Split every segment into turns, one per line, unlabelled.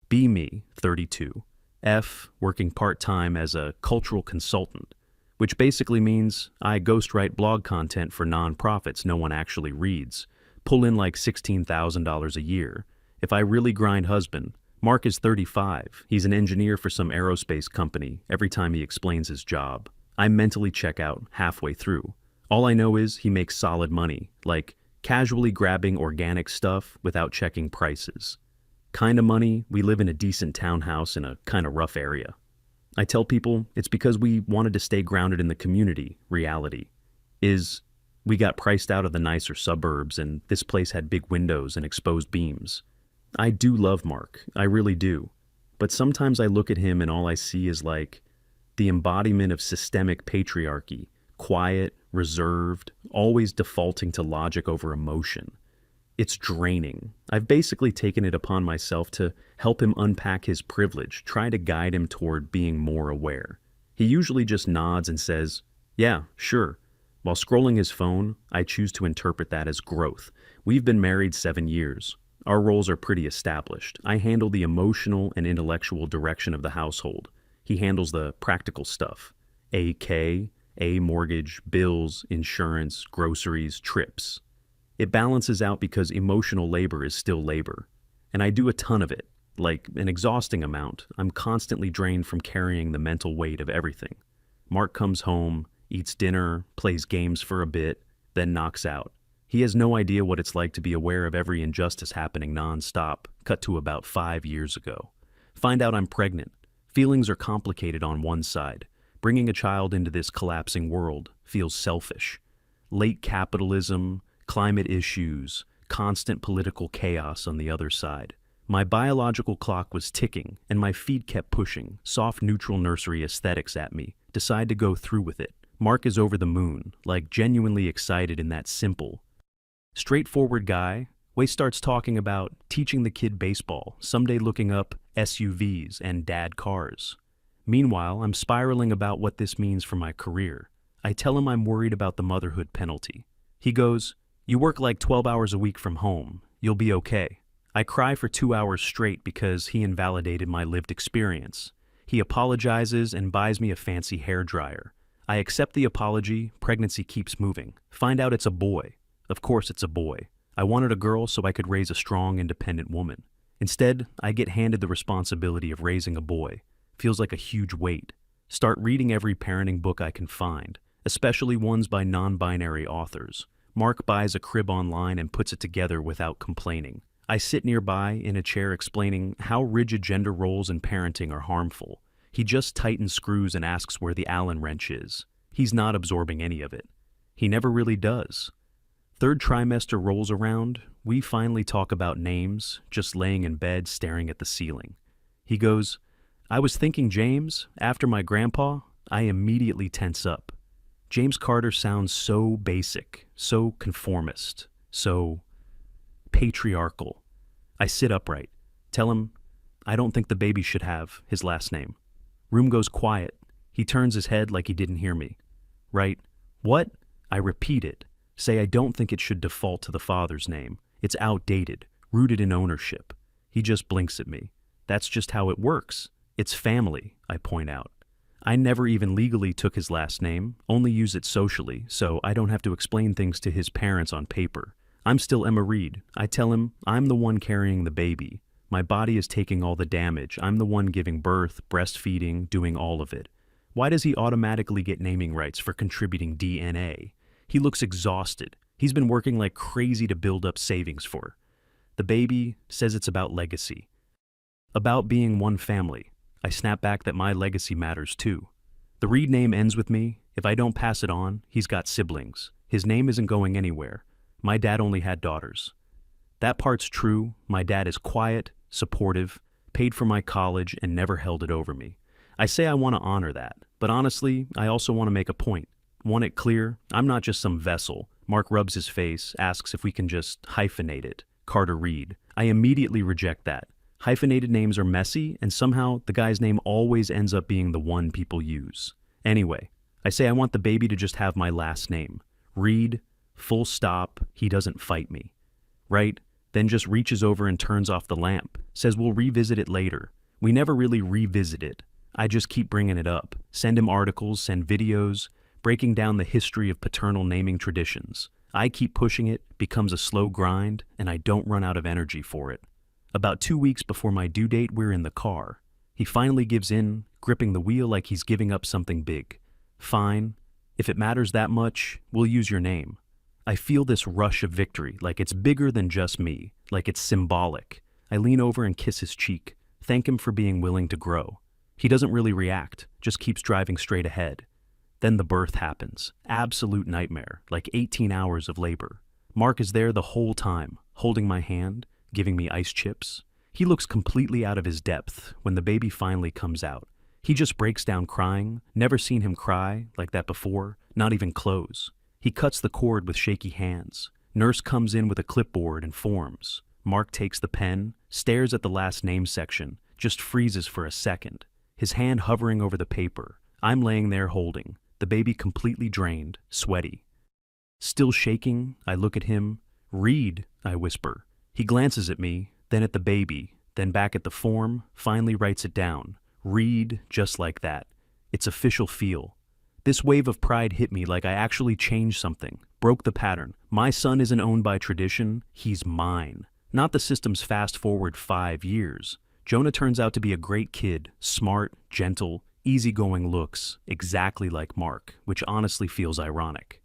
B me, 32. F, working part-time as a cultural consultant, which basically means I ghostwrite blog content for nonprofits no one actually reads, pull in like $16,000 a year. If I really grind husband, Mark is 35. He's an engineer for some aerospace company every time he explains his job. I mentally check out halfway through. All I know is he makes solid money, like casually grabbing organic stuff without checking prices. Kinda money, we live in a decent townhouse in a kinda rough area. I tell people it's because we wanted to stay grounded in the community. Reality is we got priced out of the nicer suburbs and this place had big windows and exposed beams. I do love Mark, I really do. But sometimes I look at him and all I see is like the embodiment of systemic patriarchy, quiet, reserved, always defaulting to logic over emotion. It's draining. I've basically taken it upon myself to help him unpack his privilege, try to guide him toward being more aware. He usually just nods and says, "Yeah, sure." While scrolling his phone, I choose to interpret that as growth. We've been married 7 years. Our roles are pretty established. I handle the emotional and intellectual direction of the household. He handles the practical stuff. A mortgage, bills, insurance, groceries, trips. It balances out because emotional labor is still labor. And I do a ton of it, like an exhausting amount. I'm constantly drained from carrying the mental weight of everything. Mark comes home, eats dinner, plays games for a bit, then knocks out. He has no idea what it's like to be aware of every injustice happening non-stop, cut to about 5 years ago. Find out I'm pregnant. Feelings are complicated on one side. Bringing a child into this collapsing world feels selfish. Late capitalism, climate issues, constant political chaos on the other side. My biological clock was ticking, and my feet kept pushing, soft neutral nursery aesthetics at me. Decide to go through with it. Mark is over the moon, like genuinely excited in that simple, straightforward guy. Way starts talking about teaching the kid baseball, someday looking up SUVs and dad cars. Meanwhile, I'm spiraling about what this means for my career. I tell him I'm worried about the motherhood penalty. He goes, "You work like 12 hours a week from home. You'll be okay." I cry for 2 hours straight because he invalidated my lived experience. He apologizes and buys me a fancy hairdryer. I accept the apology, pregnancy keeps moving. Find out it's a boy. Of course it's a boy. I wanted a girl so I could raise a strong, independent woman. Instead, I get handed the responsibility of raising a boy. Feels like a huge weight. Start reading every parenting book I can find, especially ones by non-binary authors. Mark buys a crib online and puts it together without complaining. I sit nearby in a chair explaining how rigid gender roles in parenting are harmful. He just tightens screws and asks where the Allen wrench is. He's not absorbing any of it. He never really does. Third trimester rolls around, we finally talk about names, just laying in bed staring at the ceiling. He goes, "I was thinking James, after my grandpa." I immediately tense up. James Carter sounds so basic, so conformist, so patriarchal. I sit upright, tell him I don't think the baby should have his last name. Room goes quiet. He turns his head like he didn't hear me. Right? What? I repeat it. Say I don't think it should default to the father's name. It's outdated, rooted in ownership. He just blinks at me. That's just how it works. It's family, I point out. I never even legally took his last name, only use it socially, so I don't have to explain things to his parents on paper. I'm still Emma Reed. I tell him I'm the one carrying the baby. My body is taking all the damage. I'm the one giving birth, breastfeeding, doing all of it. Why does he automatically get naming rights for contributing DNA? He looks exhausted. He's been working like crazy to build up savings for her. The baby says it's about legacy. About being one family. I snap back that my legacy matters too. The Reed name ends with me. If I don't pass it on, he's got siblings. His name isn't going anywhere. My dad only had daughters. That part's true. My dad is quiet, supportive, paid for my college, and never held it over me. I say I want to honor that, but honestly, I also want to make a point. Want it clear? I'm not just some vessel. Mark rubs his face, asks if we can just hyphenate it. Carter Reed. I immediately reject that. Hyphenated names are messy, and somehow the guy's name always ends up being the one people use. Anyway, I say I want the baby to just have my last name. Reed, full stop, he doesn't fight me. Right? then just reaches over and turns off the lamp, says we'll revisit it later. We never really revisit it. I just keep bringing it up, send him articles, send videos, breaking down the history of paternal naming traditions. I keep pushing it, becomes a slow grind, and I don't run out of energy for it. About 2 weeks before my due date, we're in the car. He finally gives in, gripping the wheel like he's giving up something big. Fine. If it matters that much, we'll use your name. I feel this rush of victory, like it's bigger than just me, like it's symbolic. I lean over and kiss his cheek, thank him for being willing to grow. He doesn't really react, just keeps driving straight ahead. Then the birth happens. Absolute nightmare, like 18 hours of labor. Mark is there the whole time, holding my hand, giving me ice chips. He looks completely out of his depth when the baby finally comes out. He just breaks down crying, never seen him cry like that before, not even close. He cuts the cord with shaky hands. Nurse comes in with a clipboard and forms. Mark takes the pen, stares at the last name section, just freezes for a second, his hand hovering over the paper. I'm laying there holding, the baby completely drained, sweaty. Still shaking, I look at him. Read, I whisper. He glances at me, then at the baby, then back at the form, finally writes it down. Read, just like that. It's official feel. This wave of pride hit me like I actually changed something, broke the pattern. My son isn't owned by tradition, he's mine. Not the system's fast forward 5 years. Jonah turns out to be a great kid, smart, gentle, easygoing looks, exactly like Mark, which honestly feels ironic.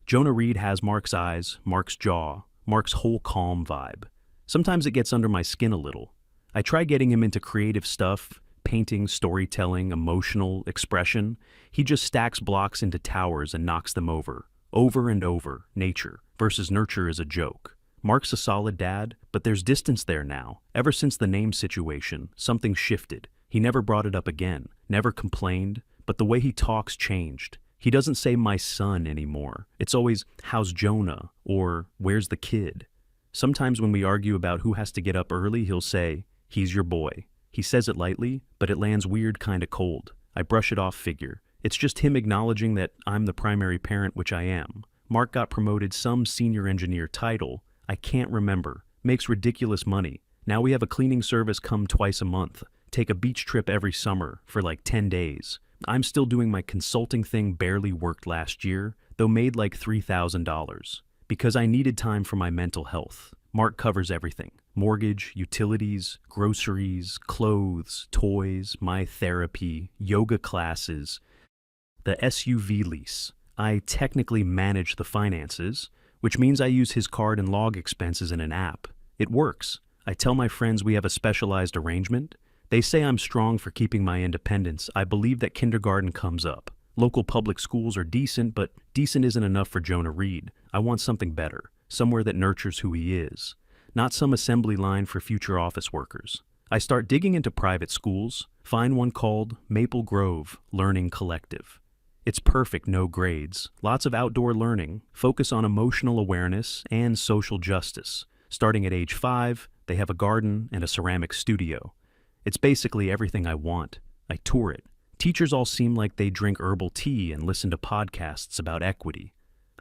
Jonah Reed has Mark's eyes, Mark's jaw, Mark's whole calm vibe. Sometimes it gets under my skin a little. I try getting him into creative stuff, painting, storytelling, emotional expression. He just stacks blocks into towers and knocks them over and over. Nature versus nurture is a joke. Mark's a solid dad, but there's distance there now. Ever since the name situation, something shifted. He never brought it up again, never complained, but the way he talks changed. He doesn't say my son anymore. It's always, how's Jonah? Or where's the kid? Sometimes when we argue about who has to get up early, he'll say, he's your boy. He says it lightly, but it lands weird, kinda cold. I brush it off figure. It's just him acknowledging that I'm the primary parent, which I am. Mark got promoted some senior engineer title. I can't remember. Makes ridiculous money. Now we have a cleaning service come twice a month. Take a beach trip every summer for like 10 days. I'm still doing my consulting thing, barely worked last year, though made like $3,000. Because I needed time for my mental health. Mark covers everything. Mortgage, utilities, groceries, clothes, toys, my therapy, yoga classes, the SUV lease. I technically manage the finances, which means I use his card and log expenses in an app. It works. I tell my friends we have a specialized arrangement. They say I'm strong for keeping my independence. I believe that kindergarten comes up. Local public schools are decent, but decent isn't enough for Jonah Reed. I want something better, somewhere that nurtures who he is, not some assembly line for future office workers. I start digging into private schools, find one called Maple Grove Learning Collective. It's perfect, no grades, lots of outdoor learning, focus on emotional awareness and social justice. Starting at age 5, they have a garden and a ceramic studio. It's basically everything I want. I tour it. Teachers all seem like they drink herbal tea and listen to podcasts about equity.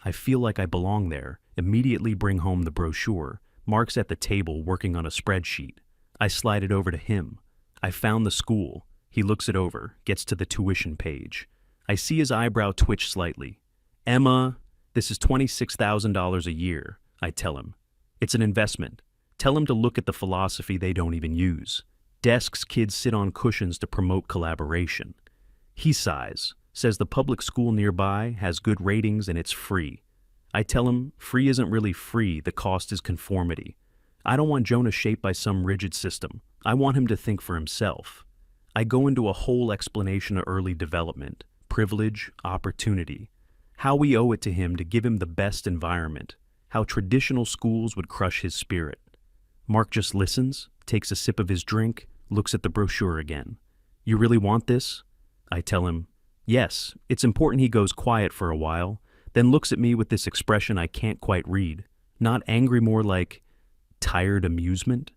I feel like I belong there, immediately bring home the brochure. Mark's at the table working on a spreadsheet. I slide it over to him. I found the school. He looks it over, gets to the tuition page. I see his eyebrow twitch slightly. Emma, this is $26,000 a year, I tell him. It's an investment. Tell him to look at the philosophy they don't even use. Desks kids sit on cushions to promote collaboration. He sighs, says the public school nearby has good ratings and it's free. I tell him free isn't really free, the cost is conformity. I don't want Jonah shaped by some rigid system. I want him to think for himself. I go into a whole explanation of early development, privilege, opportunity, how we owe it to him to give him the best environment, how traditional schools would crush his spirit. Mark just listens, takes a sip of his drink, looks at the brochure again. You really want this? I tell him, yes, it's important. He goes quiet for a while, then looks at me with this expression I can't quite read. Not angry, more like tired amusement.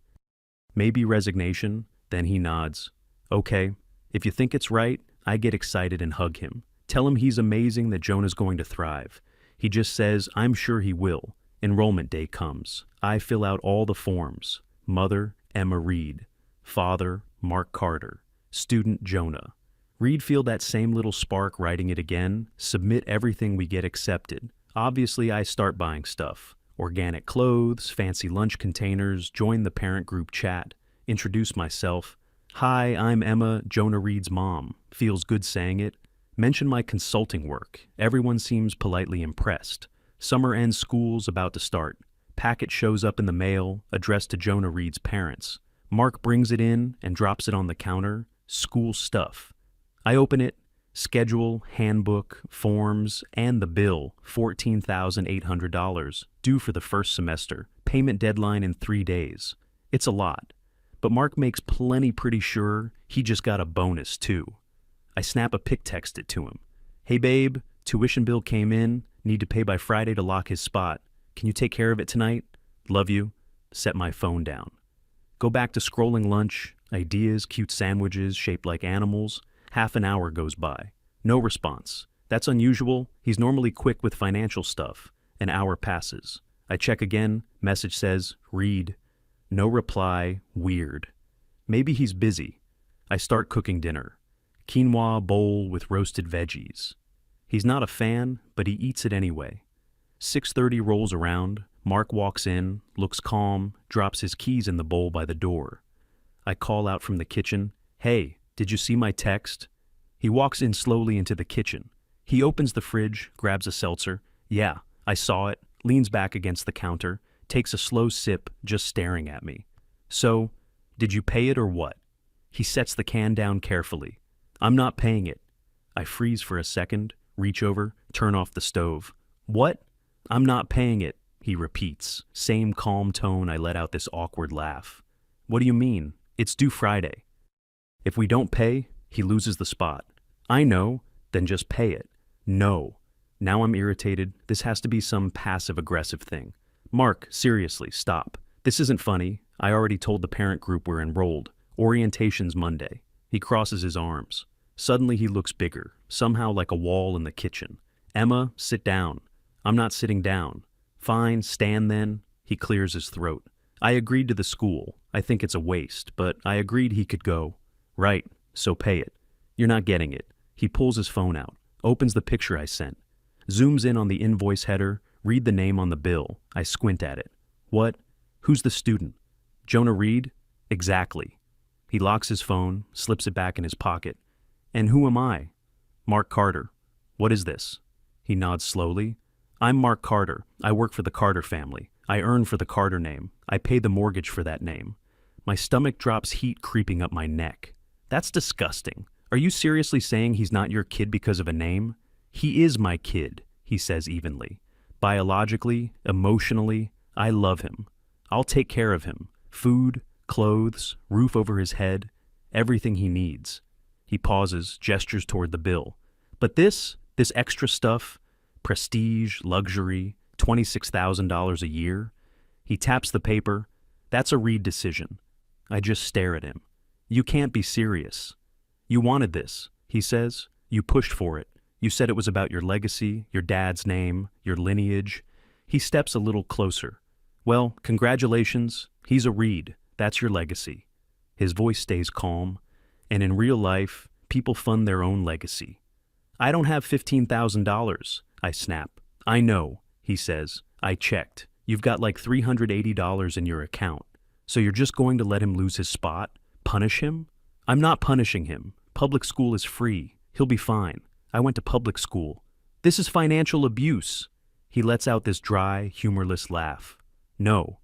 Maybe resignation. Then he nods. Okay, if you think it's right, I get excited and hug him. Tell him he's amazing, that Jonah's going to thrive. He just says, I'm sure he will. Enrollment day comes. I fill out all the forms. Mother, Emma Reed. Father, Mark Carter. Student, Jonah. Reed, feel that same little spark writing it again. Submit everything, we get accepted. Obviously, I start buying stuff. Organic clothes, fancy lunch containers, join the parent group chat. Introduce myself. Hi, I'm Emma, Jonah Reed's mom. Feels good saying it. Mention my consulting work. Everyone seems politely impressed. Summer end school's about to start. Packet shows up in the mail, addressed to Jonah Reed's parents. Mark brings it in and drops it on the counter. School stuff. I open it. Schedule, handbook, forms, and the bill, $14,800, due for the first semester. Payment deadline in 3 days. It's a lot. But Mark makes plenty pretty sure he just got a bonus, too. I snap a pic, text it to him. Hey babe, tuition bill came in. Need to pay by Friday to lock his spot. Can you take care of it tonight? Love you. Set my phone down. Go back to scrolling lunch, ideas, cute sandwiches shaped like animals. Half an hour goes by. No response. That's unusual. He's normally quick with financial stuff. An hour passes. I check again. Message says, read. No reply. Weird. Maybe he's busy. I start cooking dinner. Quinoa bowl with roasted veggies. He's not a fan, but he eats it anyway. 6:30 rolls around. Mark walks in, looks calm, drops his keys in the bowl by the door. I call out from the kitchen, hey, did you see my text? He walks in slowly into the kitchen. He opens the fridge, grabs a seltzer. Yeah, I saw it, leans back against the counter, takes a slow sip, just staring at me. So, did you pay it or what? He sets the can down carefully. I'm not paying it. I freeze for a second, reach over, turn off the stove. What? I'm not paying it, he repeats. Same calm tone. I let out this awkward laugh. What do you mean? It's due Friday. If we don't pay, he loses the spot. I know, then just pay it. No. Now I'm irritated. This has to be some passive-aggressive thing. Mark, seriously, stop. This isn't funny. I already told the parent group we're enrolled. Orientation's Monday. He crosses his arms. Suddenly he looks bigger, somehow like a wall in the kitchen. Emma, sit down. I'm not sitting down. Fine, stand then. He clears his throat. I agreed to the school. I think it's a waste, but I agreed he could go. Right, so pay it. You're not getting it. He pulls his phone out, opens the picture I sent, zooms in on the invoice header, read the name on the bill. I squint at it. What? Who's the student? Jonah Reed? Exactly. He locks his phone, slips it back in his pocket. And who am I? Mark Carter. What is this? He nods slowly. I'm Mark Carter. I work for the Carter family. I earn for the Carter name. I pay the mortgage for that name. My stomach drops, heat creeping up my neck. That's disgusting. Are you seriously saying he's not your kid because of a name? He is my kid, he says evenly. Biologically, emotionally, I love him. I'll take care of him. Food, clothes, roof over his head, everything he needs. He pauses, gestures toward the bill. But this extra stuff, prestige, luxury, $26,000 a year. He taps the paper. That's a Reed decision. I just stare at him. You can't be serious. You wanted this, he says. You pushed for it. You said it was about your legacy, your dad's name, your lineage. He steps a little closer. Well, congratulations. He's a Reed. That's your legacy. His voice stays calm. And in real life, people fund their own legacy. I don't have $15,000, I snap. I know, he says. I checked. You've got like $380 in your account. So you're just going to let him lose his spot? Punish him? I'm not punishing him. Public school is free. He'll be fine. I went to public school. This is financial abuse. He lets out this dry, humorless laugh. No.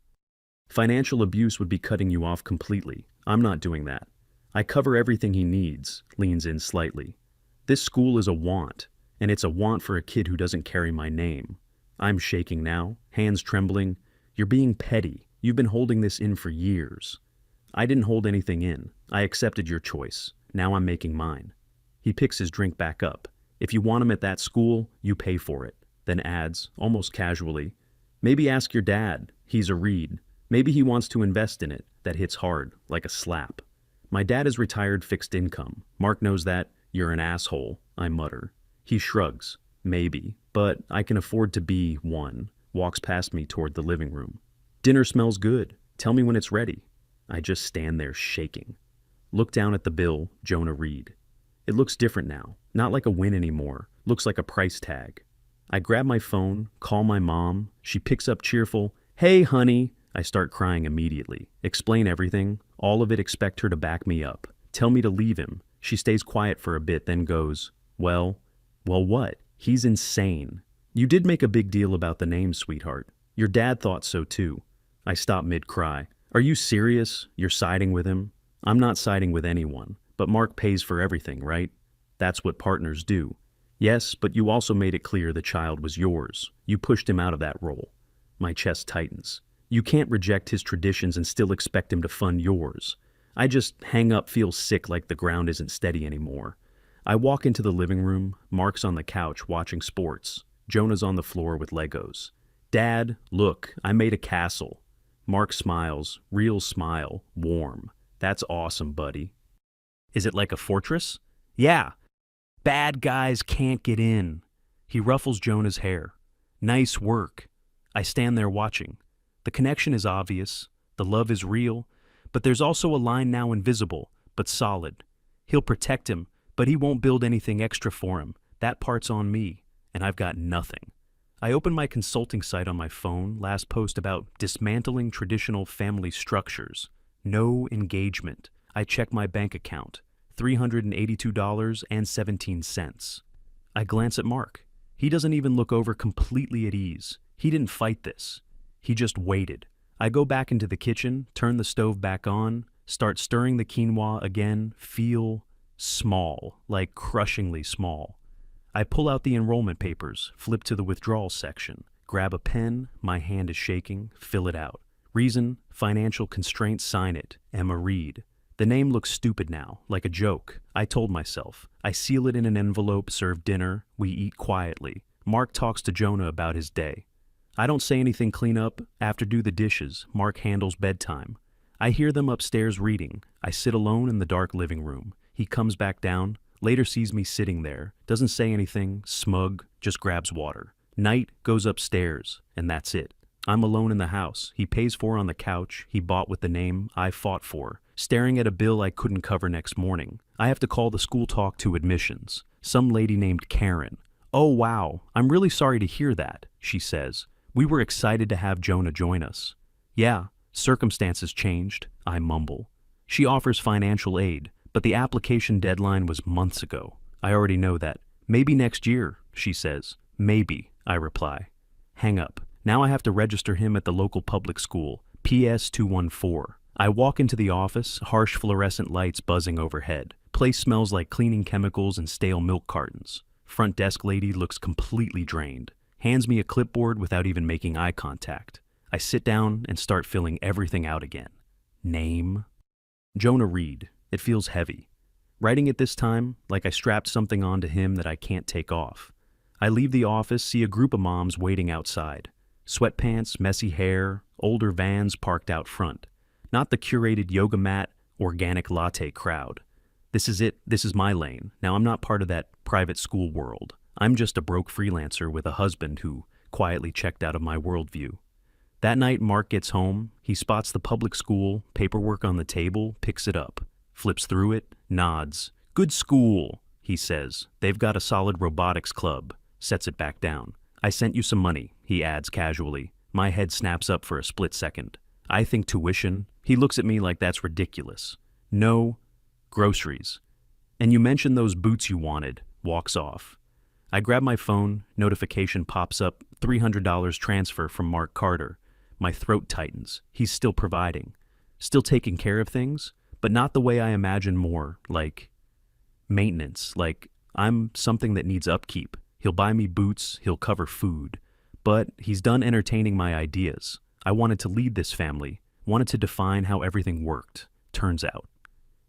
Financial abuse would be cutting you off completely. I'm not doing that. I cover everything he needs, leans in slightly. This school is a want, and it's a want for a kid who doesn't carry my name. I'm shaking now, hands trembling. You're being petty. You've been holding this in for years. I didn't hold anything in. I accepted your choice. Now I'm making mine. He picks his drink back up. If you want him at that school, you pay for it. Then adds, almost casually, maybe ask your dad. He's a Reed. Maybe he wants to invest in it. That hits hard, like a slap. My dad is retired fixed income. Mark knows that. You're an asshole, I mutter. He shrugs. Maybe, but I can afford to be one. walks past me toward the living room. Dinner smells good. Tell me when it's ready. I just stand there shaking. Look down at the bill, Jonah Reed. It looks different now. Not like a win anymore. Looks like a price tag. I grab my phone, call my mom. She picks up cheerful, "Hey, honey." I start crying immediately. Explain everything. All of it, expect her to back me up. Tell me to leave him. She stays quiet for a bit, then goes, Well, what? He's insane. You did make a big deal about the name, sweetheart. Your dad thought so too. I stop mid-cry. Are you serious? You're siding with him? I'm not siding with anyone, but Mark pays for everything, right? That's what partners do. Yes, but you also made it clear the child was yours. You pushed him out of that role. My chest tightens. You can't reject his traditions and still expect him to fund yours. I just hang up, feel sick, like the ground isn't steady anymore. I walk into the living room. Mark's on the couch watching sports. Jonah's on the floor with Legos. Dad, look, I made a castle. Mark smiles, real smile, warm. That's awesome, buddy. Is it like a fortress? Yeah. Bad guys can't get in. He ruffles Jonah's hair. Nice work. I stand there watching. The connection is obvious. The love is real. But there's also a line now invisible, but solid. He'll protect him, but he won't build anything extra for him. That part's on me, and I've got nothing. I open my consulting site on my phone, last post about dismantling traditional family structures. No engagement. I check my bank account. $382.17. I glance at Mark. He doesn't even look over completely at ease. He didn't fight this. He just waited. I go back into the kitchen, turn the stove back on, start stirring the quinoa again, feel small, like crushingly small. I pull out the enrollment papers, flip to the withdrawal section, grab a pen, my hand is shaking, fill it out. Reason, financial constraints, sign it, Emma Reed. The name looks stupid now, like a joke. I told myself. I seal it in an envelope, serve dinner, we eat quietly. Mark talks to Jonah about his day. I don't say anything, clean up, after do the dishes. Mark handles bedtime. I hear them upstairs reading. I sit alone in the dark living room. He comes back down, later sees me sitting there, doesn't say anything, smug, just grabs water. Night, goes upstairs, and that's it. I'm alone in the house. He pays for on the couch he bought with the name I fought for, staring at a bill I couldn't cover next morning. I have to call the school talk to admissions. Some lady named Karen. Oh wow, I'm really sorry to hear that, she says. We were excited to have Jonah join us. Yeah, circumstances changed, I mumble. She offers financial aid, but the application deadline was months ago. I already know that. Maybe next year, she says. Maybe, I reply. Hang up. Now I have to register him at the local public school, PS 214. I walk into the office, harsh fluorescent lights buzzing overhead. Place smells like cleaning chemicals and stale milk cartons. Front desk lady looks completely drained. Hands me a clipboard without even making eye contact. I sit down and start filling everything out again. Name? Jonah Reed. It feels heavy. Writing it this time, like I strapped something onto him that I can't take off. I leave the office, see a group of moms waiting outside. Sweatpants, messy hair, older vans parked out front. Not the curated yoga mat, organic latte crowd. This is it. This is my lane. Now I'm not part of that private school world. I'm just a broke freelancer with a husband who quietly checked out of my worldview. That night, Mark gets home. He spots the public school, paperwork on the table, picks it up, flips through it, nods. Good school, he says. They've got a solid robotics club. Sets it back down. I sent you some money, he adds casually. My head snaps up for a split second. I think tuition. He looks at me like that's ridiculous. No, groceries. And you mentioned those boots you wanted. Walks off. I grab my phone, notification pops up, $300 transfer from Mark Carter. My throat tightens. He's still providing. Still taking care of things, but not the way I imagine, more like maintenance, like I'm something that needs upkeep. He'll buy me boots, he'll cover food. But he's done entertaining my ideas. I wanted to lead this family, wanted to define how everything worked. Turns out,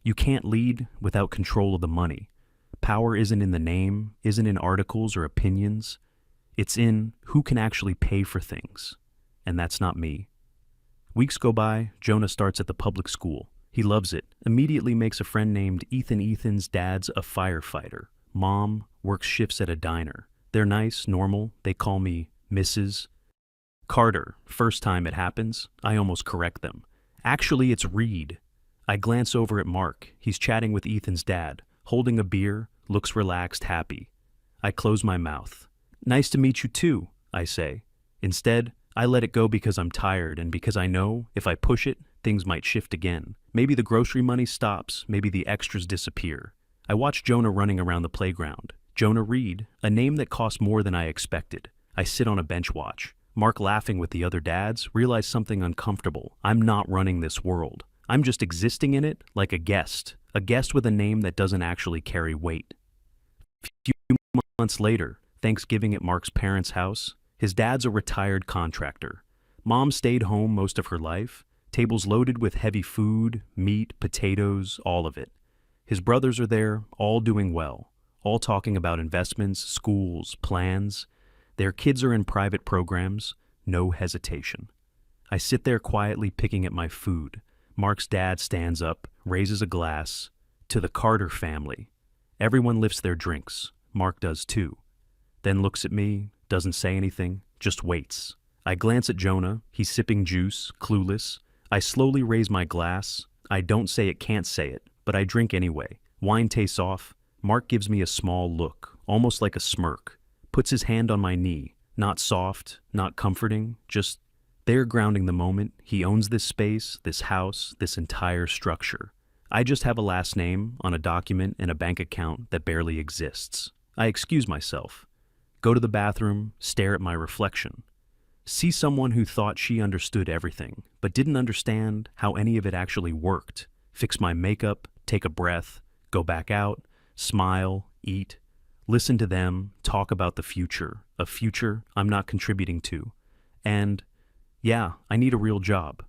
you can't lead without control of the money. Power isn't in the name, isn't in articles or opinions. It's in who can actually pay for things. And that's not me. Weeks go by, Jonah starts at the public school. He loves it, immediately makes a friend named Ethan. Ethan's dad's a firefighter. Mom works shifts at a diner. They're nice, normal, they call me Mrs. Carter, first time it happens, I almost correct them. Actually, it's Reed. I glance over at Mark. He's chatting with Ethan's dad, holding a beer, looks relaxed, happy. I close my mouth. Nice to meet you too, I say. Instead, I let it go because I'm tired and because I know if I push it, things might shift again. Maybe the grocery money stops, maybe the extras disappear. I watch Jonah running around the playground. Jonah Reed, a name that costs more than I expected. I sit on a bench watch. Mark laughing with the other dads, realize something uncomfortable. I'm not running this world. I'm just existing in it like a guest with a name that doesn't actually carry weight. A few months later, Thanksgiving at Mark's parents' house. His dad's a retired contractor. Mom stayed home most of her life, tables loaded with heavy food, meat, potatoes, all of it. His brothers are there, all doing well, all talking about investments, schools, plans. Their kids are in private programs, no hesitation. I sit there quietly picking at my food. Mark's dad stands up, raises a glass. To the Carter family. Everyone lifts their drinks. Mark does too. Then looks at me, doesn't say anything, just waits. I glance at Jonah. He's sipping juice, clueless. I slowly raise my glass. I don't say it, can't say it, but I drink anyway. Wine tastes off. Mark gives me a small look, almost like a smirk. Puts his hand on my knee. Not soft, not comforting, just there, grounding the moment. He owns this space, this house, this entire structure. I just have a last name on a document and a bank account that barely exists. I excuse myself. Go to the bathroom, stare at my reflection. See someone who thought she understood everything, but didn't understand how any of it actually worked. Fix my makeup, take a breath, go back out, smile, eat. Listen to them, talk about the future, a future I'm not contributing to. And, yeah, I need a real job.